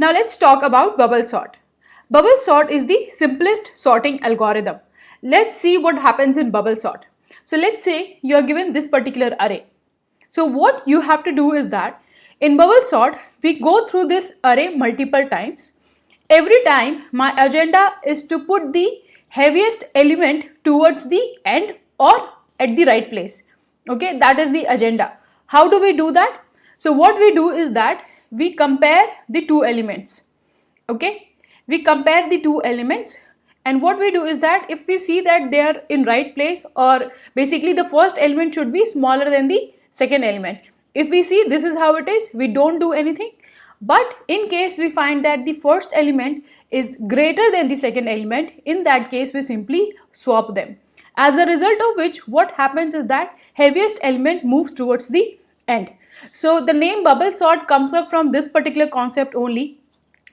Now let's talk about bubble sort. Bubble sort is the simplest sorting algorithm. Let's see what happens in bubble sort. So let's say you are given this particular array. So what you have to do is that in bubble sort, we go through this array multiple times. Every time my agenda is to put the heaviest element towards the end or at the right place. Okay, that is the agenda. How do we do that? So what we do is that we compare the two elements. Okay, we compare the two elements, and what we do is that if we see that they are in right place, or basically the first element should be smaller than the second element. If we see this is how it is, we don't do anything. But in case we find that the first element is greater than the second element, in that case we simply swap them. As a result of which, what happens is that heaviest element moves towards the end. So the name bubble sort comes up from this particular concept only.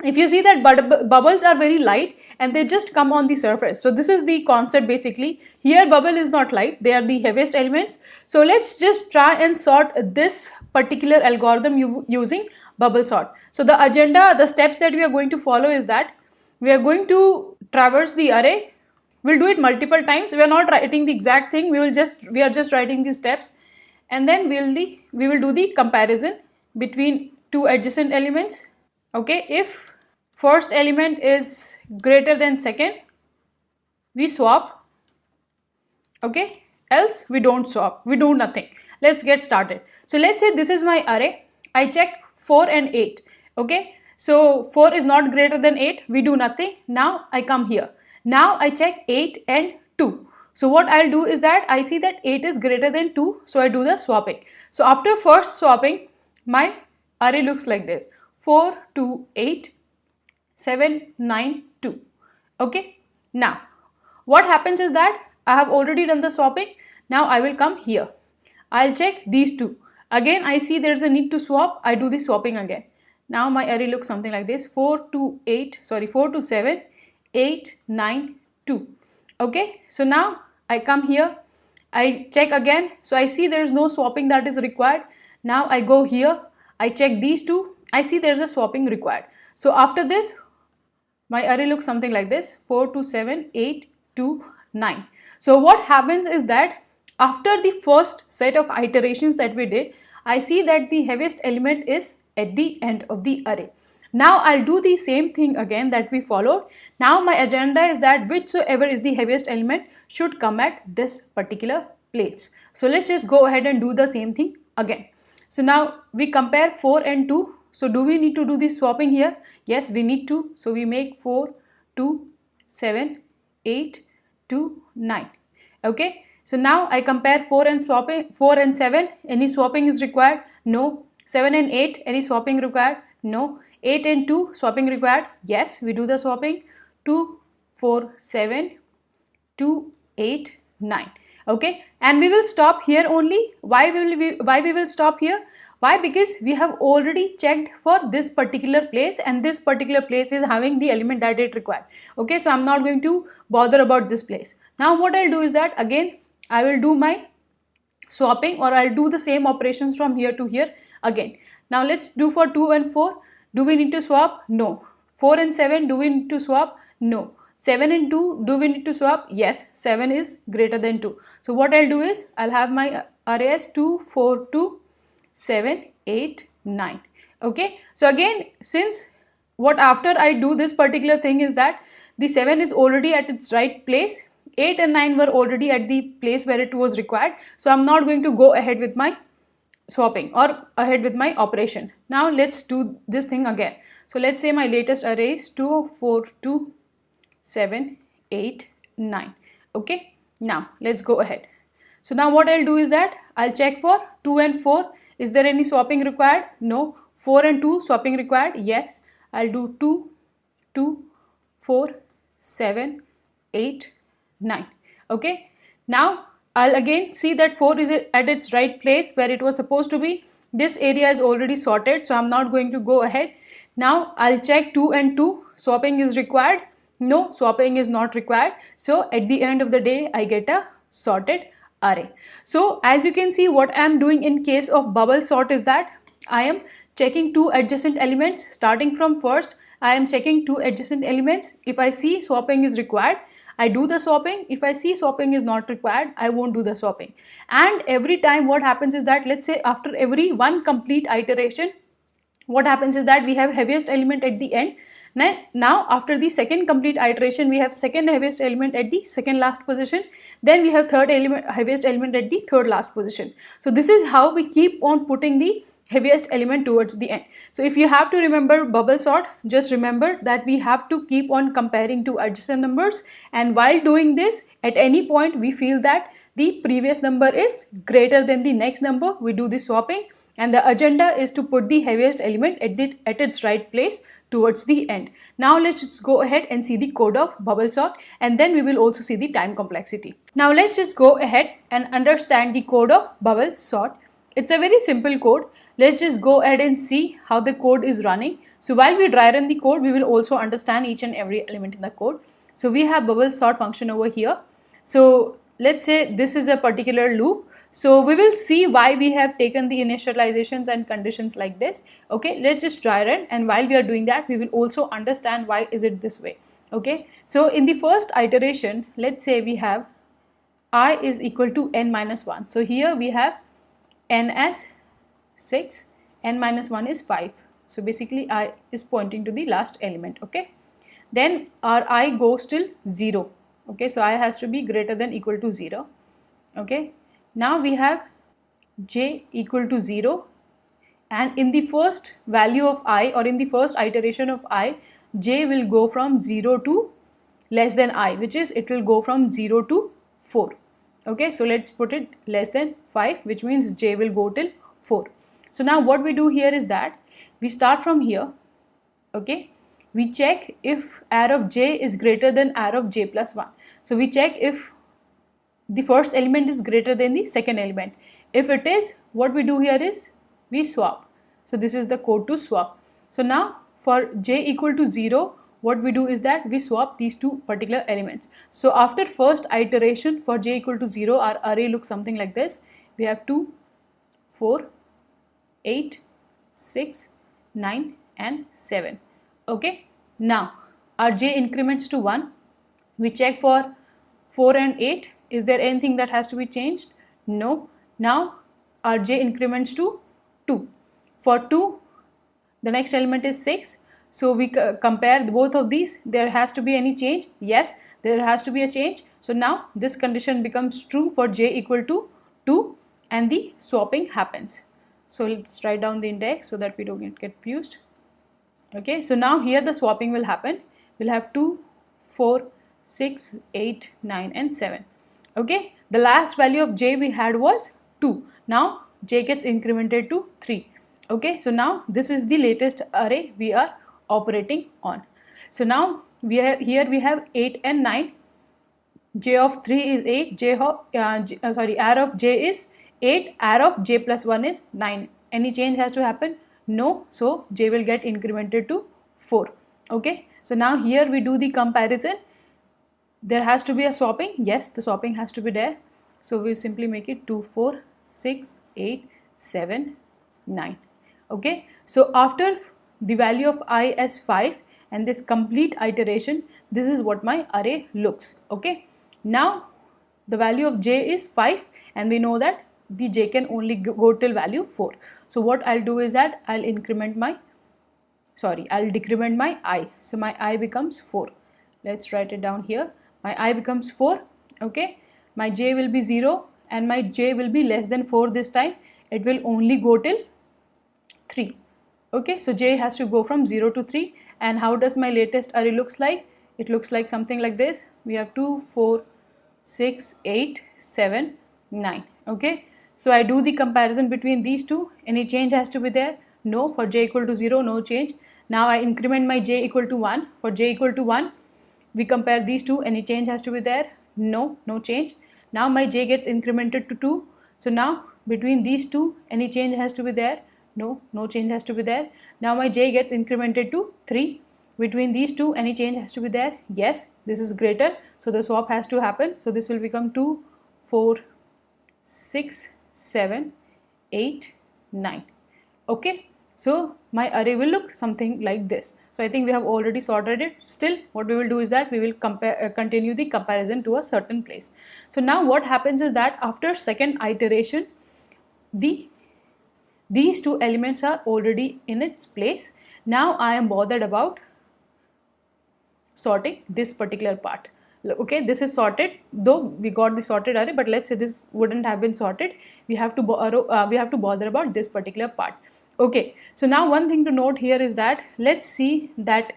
If you see that bubbles are very light and they just come on the surface. So this is the concept basically. Here bubble is not light, they are the heaviest elements. So let's just try and sort this particular algorithm using bubble sort. So the agenda, the steps that we are going to follow is that we are going to traverse the array. We'll do it multiple times. We are not writing the exact thing. We are just writing the steps, and then we will do the comparison between two adjacent elements. Okay, if first element is greater than second, we swap. Okay, else we don't swap, we do nothing. Let's get started. So let's say this is my array. I check 4 and 8. Okay, so 4 is not greater than 8, we do nothing. Now I come here. Now I check 8 and 2. So what I'll do is that I see that 8 is greater than 2, so I do the swapping. So after first swapping, my array looks like this: 4, 2, 8, 7, 9, 2. Okay, now what happens is that I have already done the swapping. Now I will come here. I'll check these two. Again I see there's a need to swap. I do the swapping again. Now my array looks something like this: 4 to 7, 8, 9, 2. Okay, so now I come here. I check again. So I see there's no swapping that is required. Now I go here. I check these two. I see there's a swapping required. So after this, my array looks something like this: 4 to 7, 8, 2, 9. So what happens is that after the first set of iterations that we did, I see that the heaviest element is at the end of the array. Now I'll do the same thing again that we followed. Now my agenda is that whichsoever is the heaviest element should come at this particular place. So let's just go ahead and do the same thing again. So now we compare 4 and 2. So do we need to do the swapping here? Yes, we need to. So we make 4, 2, 7, 8, 2, 9. Okay. So now I compare 4 and 7. Any swapping is required? No. 7 and 8. Any swapping required? No. 8 and 2. Swapping required? Yes, we do the swapping. 2, 4, 7, 2, 8, 9. Okay, and we will stop here only. Why we will stop here? Why? Because we have already checked for this particular place, and this particular place is having the element that it required. Okay, so I'm not going to bother about this place. Now what I'll do is that again I will do my swapping, or I'll do the same operations from here to here again. Now let's do for 2 and 4. Do we need to swap? No. 4 and 7, do we need to swap? No. 7 and 2, do we need to swap? Yes, 7 is greater than 2. So what I'll do is I'll have my array as 2, 4, 2, 7, 8, 9. Okay, so again, since what after I do this particular thing is that the 7 is already at its right place, 8 and 9 were already at the place where it was required. So I'm not going to go ahead with my swapping or ahead with my operation. Now let's do this thing again. So let's say my latest array is 2, 4, 2, 7, 8, 9. Okay, now let's go ahead. So now what I'll do is that I'll check for 2 and 4. Is there any swapping required? No. 4 and 2 swapping required? Yes. I'll do 2, 2, 4, 7, 8, 9. Okay, now I'll again see that 4 is at its right place where it was supposed to be. This area is already sorted, so I'm not going to go ahead. Now I'll check 2 and 2. Swapping is required? No, swapping is not required. So at the end of the day, I get a sorted array. So as you can see, what I'm doing in case of bubble sort is that I am checking two adjacent elements. Starting from first, I am checking two adjacent elements. If I see swapping is required, I do the swapping. If I see swapping is not required, I won't do the swapping. And every time what happens is that, let's say after every one complete iteration, what happens is that we have heaviest element at the end. Now after the second complete iteration, we have second heaviest element at the second last position. Then we have third element, heaviest element at the third last position. So this is how we keep on putting the heaviest element towards the end. So if you have to remember bubble sort, just remember that we have to keep on comparing two adjacent numbers, and while doing this, at any point we feel that the previous number is greater than the next number, we do the swapping, and the agenda is to put the heaviest element at its right place towards the end. Now let's just go ahead and see the code of bubble sort, and then we will also see the time complexity. Now let's just go ahead and understand the code of bubble sort. It's a very simple code. Let's just go ahead and see how the code is running. So while we dry run the code, we will also understand each and every element in the code. So we have bubble sort function over here. So let's say this is a particular loop. So we will see why we have taken the initializations and conditions like this. Okay, let's just dry run, and while we are doing that, we will also understand why is it this way. Okay, so in the first iteration, let's say we have I is equal to n minus 1. So here we have n as 6, n minus 1 is 5. So basically I is pointing to the last element. Okay, then our I goes till 0. Okay, so I has to be greater than equal to 0. Okay, now we have j equal to 0, and in the first value of I, or in the first iteration of I, j will go from 0 to less than I, which is it will go from 0 to 4. Okay, so let's put it less than 5, which means j will go till 4. So now what we do here is that we start from here. Okay, we check if arr of j is greater than arr of j plus 1. So we check if the first element is greater than the second element. If it is, what we do here is we swap. So this is the code to swap. So now for j equal to 0, what we do is that we swap these two particular elements. So after first iteration for j equal to 0, our array looks something like this. We have 2, 4, 8, 6, 9 and 7. Okay, now our j increments to 1. We check for 4 and 8. Is there anything that has to be changed? No. Now our j increments to 2. For 2, the next element is 6. So we compare both of these. There has to be any change? Yes, there has to be a change. So now this condition becomes true for j equal to 2, and the swapping happens. So let's write down the index so that we don't get confused. Okay, so now here the swapping will happen. We'll have 2, 4, 6, 8, 9 and 7. Okay, the last value of j we had was 2. Now j gets incremented to 3. Okay, so now this is the latest array we are operating on. So now here we have 8 and 9. J of 3 is 8. Arr of j is 8. Arr of j plus 1 is 9. Any change has to happen? No. So j will get incremented to 4. Okay, so now here we do the comparison. There has to be a swapping. Yes, the swapping has to be there. So we simply make it 2, 4, 6, 8, 7, 9. Okay, so after the value of I as 5 and this complete iteration, this is what my array looks. Okay, now the value of j is 5, and we know that the j can only go till value 4. So what I'll do is that I'll decrement my I. So my I becomes 4. Let's write it down here. My I becomes 4. Okay, my j will be 0 and my j will be less than 4 this time. It will only go till 3. Okay, so j has to go from 0 to 3. And how does my latest array looks like? It looks like something like this. We have 2, 4, 6, 8, 7, 9. Okay, so I do the comparison between these two. Any change has to be there? No. For j equal to 0, no change. Now I increment my j equal to 1. For j equal to 1, we compare these two. Any change has to be there? No, no change. Now my j gets incremented to 2. So now between these two, any change has to be there? No, no change has to be there. Now my j gets incremented to 3. Between these two, any change has to be there? Yes, this is greater. So the swap has to happen. So this will become 2, 4, 6, 7, 8, 9. Okay, so my array will look something like this. So I think we have already sorted it. Still, what we will do is that we will continue the comparison to a certain place. So now what happens is that after second iteration, these two elements are already in its place. Now I am bothered about sorting this particular part. Okay, this is sorted, though we got the sorted array, but let's say this wouldn't have been sorted. We have to bother about this particular part. Okay, so now one thing to note here is that let's see that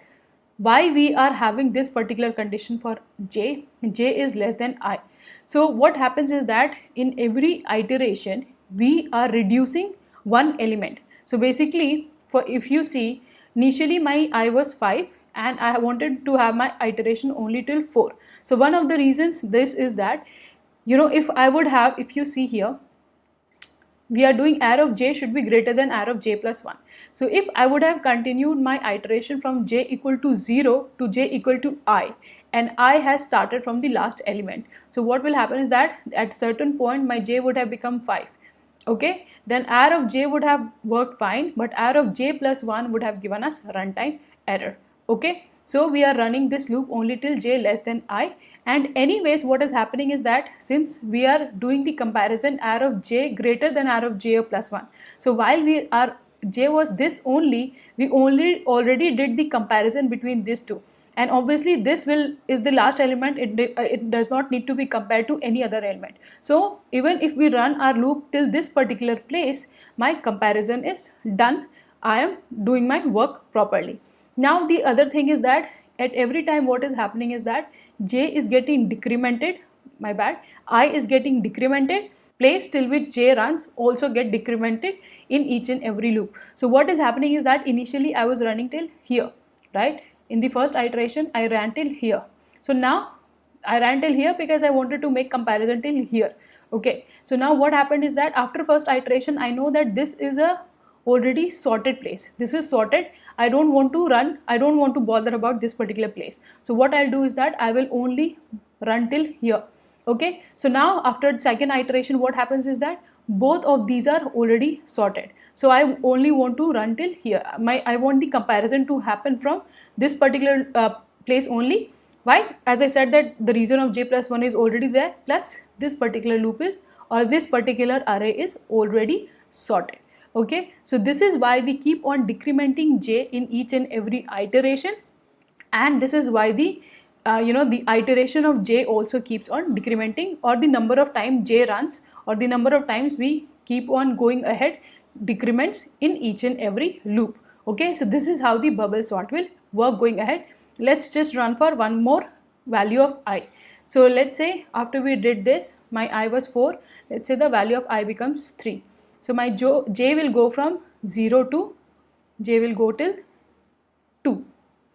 why we are having this particular condition for j is less than I. So what happens is that in every iteration we are reducing one element. So basically, for if you see, initially my I was 5 and I wanted to have my iteration only till 4. So one of the reasons this is that, if you see here, we are doing array of j should be greater than array of j plus 1. So if I would have continued my iteration from j equal to 0 to j equal to I, and I has started from the last element, so what will happen is that at certain point my j would have become 5. Okay, then array of j would have worked fine, but array of j plus 1 would have given us runtime error. Okay, so we are running this loop only till j less than I. And anyways, what is happening is that since we are doing the comparison array of j greater than array of j plus 1, so while j was this only, we already did the comparison between these two, and obviously this is the last element. It does not need to be compared to any other element. So even if we run our loop till this particular place, my comparison is done. I am doing my work properly. Now the other thing is that at every time what is happening is that j is getting decremented, I is getting decremented, place till which j runs also get decremented in each and every loop. So what is happening is that initially I was running till here, right? In the first iteration I ran till here. So now I ran till here because I wanted to make comparison till here. Okay, so now what happened is that after first iteration I know that this is a already sorted place. This is sorted. I don't want to bother about this particular place. So what I'll do is that I will only run till here. Okay, so now after second iteration what happens is that both of these are already sorted. So I only want to run till here. I want the comparison to happen from this particular place only. Why? As I said that the region of j plus 1 is already there, plus this particular loop is, or this particular array is already sorted. Okay, so this is why we keep on decrementing j in each and every iteration, and this is why the iteration of j also keeps on decrementing, or the number of times j runs, or the number of times we keep on going ahead decrements in each and every loop. Okay, so this is how the bubble sort will work going ahead. Let's just run for one more value of I. So let's say after we did this, my I was 4, let's say the value of I becomes 3. So my j will go from 0 to j will go till 2.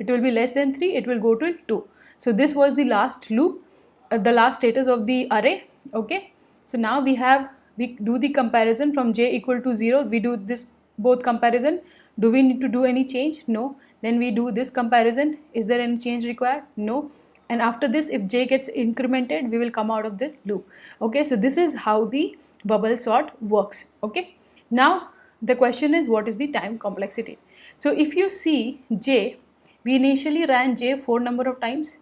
It will be less than 3, it will go till 2. So this was the last loop, the last status of the array. Okay, so now we do the comparison from j equal to 0. We do this both comparison. Do we need to do any change? No. Then we do this comparison. Is there any change required? No. And after this, if j gets incremented, we will come out of the loop. Okay, so this is how the bubble sort works. Okay, now the question is, what is the time complexity? So if you see j, we initially ran j 4 number of times,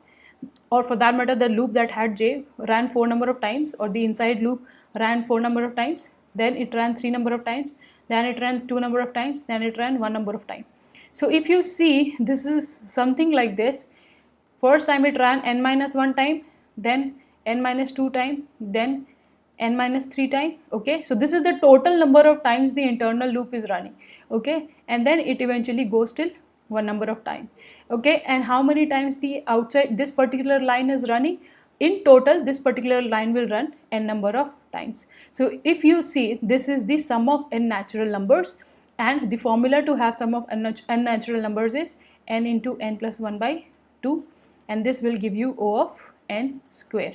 or for that matter the loop that had j ran 4 number of times, or the inside loop ran 4 number of times, then it ran 3 number of times, then it ran 2 number of times, then it ran 1 number of times. So if you see, this is something like this. First time it ran n minus 1 time, then n minus 2 time, then n minus 3 time. Okay, so this is the total number of times the internal loop is running. Okay, and then it eventually goes till 1 number of time. Okay, and how many times the outside this particular line is running? In total, this particular line will run n number of times. So if you see, this is the sum of n natural numbers, and the formula to have sum of n natural numbers is n into n plus 1 by 2, and this will give you O of n square.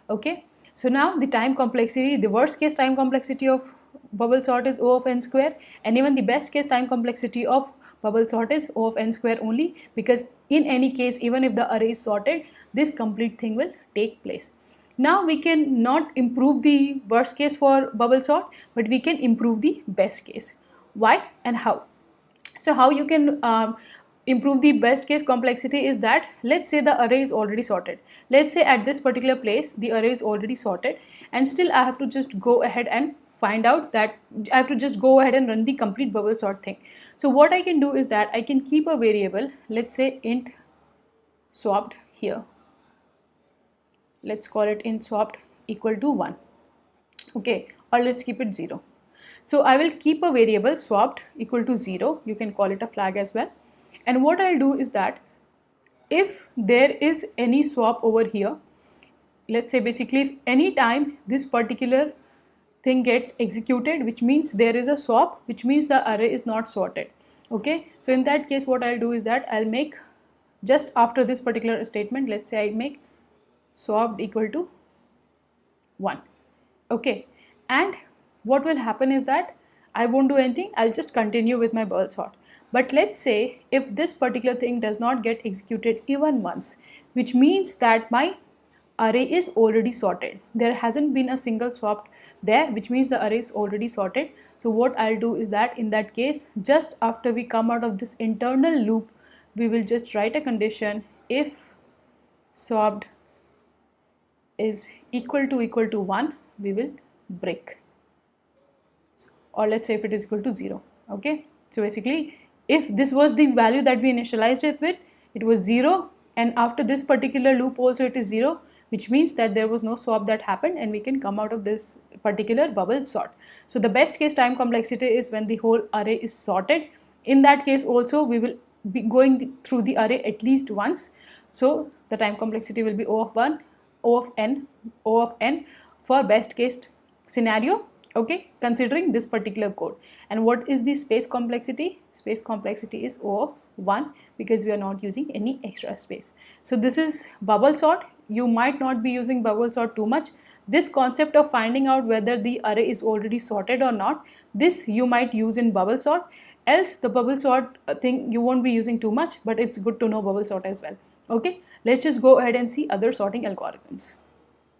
Okay, so now the time complexity, the worst case time complexity of bubble sort is O of n square, and even the best case time complexity of bubble sort is O of n square only, because in any case, even if the array is sorted, this complete thing will take place. Now we can not improve the worst case for bubble sort, but we can improve the best case. why and how. So how you can improve the best case complexity is that, let's say the array is already sorted. Let's say at this particular place the array is already sorted, and still I have to just go ahead and find out that I have to just go ahead and run the complete bubble sort thing. So what I can do is that I can keep a variable, let's say int swapped here. Let's call it int swapped equal to 1. Okay, or let's keep it 0. So I will keep a variable swapped equal to 0. You can call it a flag as well. And what I'll do is that if there is any swap over here, let's say basically if any time this particular thing gets executed, which means there is a swap, which means the array is not sorted. Okay, so in that case what I'll do is that I'll make, just after this particular statement, let's say I make swapped equal to 1. Okay, and what will happen is that I won't do anything, I'll just continue with my bubble sort. But let's say if this particular thing does not get executed even once, which means that my array is already sorted, there hasn't been a single swap there, which means the array is already sorted. So what I'll do is that in that case, just after we come out of this internal loop, we will just write a condition, if swapped is equal to 1, we will break, or let's say if it is equal to 0. Okay, so basically if this was the value that we initialized it with, it was 0, and after this particular loop also it is 0, which means that there was no swap that happened, and we can come out of this particular bubble sort. So the best case time complexity is when the whole array is sorted. In that case also we will be going through the array at least once, so the time complexity will be O of 1, O of n for best case scenario. Okay, considering this particular code. And what is the space complexity? Space complexity is O of 1, because we are not using any extra space. So this is bubble sort. You might not be using bubble sort too much. This concept of finding out whether the array is already sorted or not, this you might use in bubble sort. Else the bubble sort thing you won't be using too much, but it's good to know bubble sort as well. Okay, let's just go ahead and see other sorting algorithms.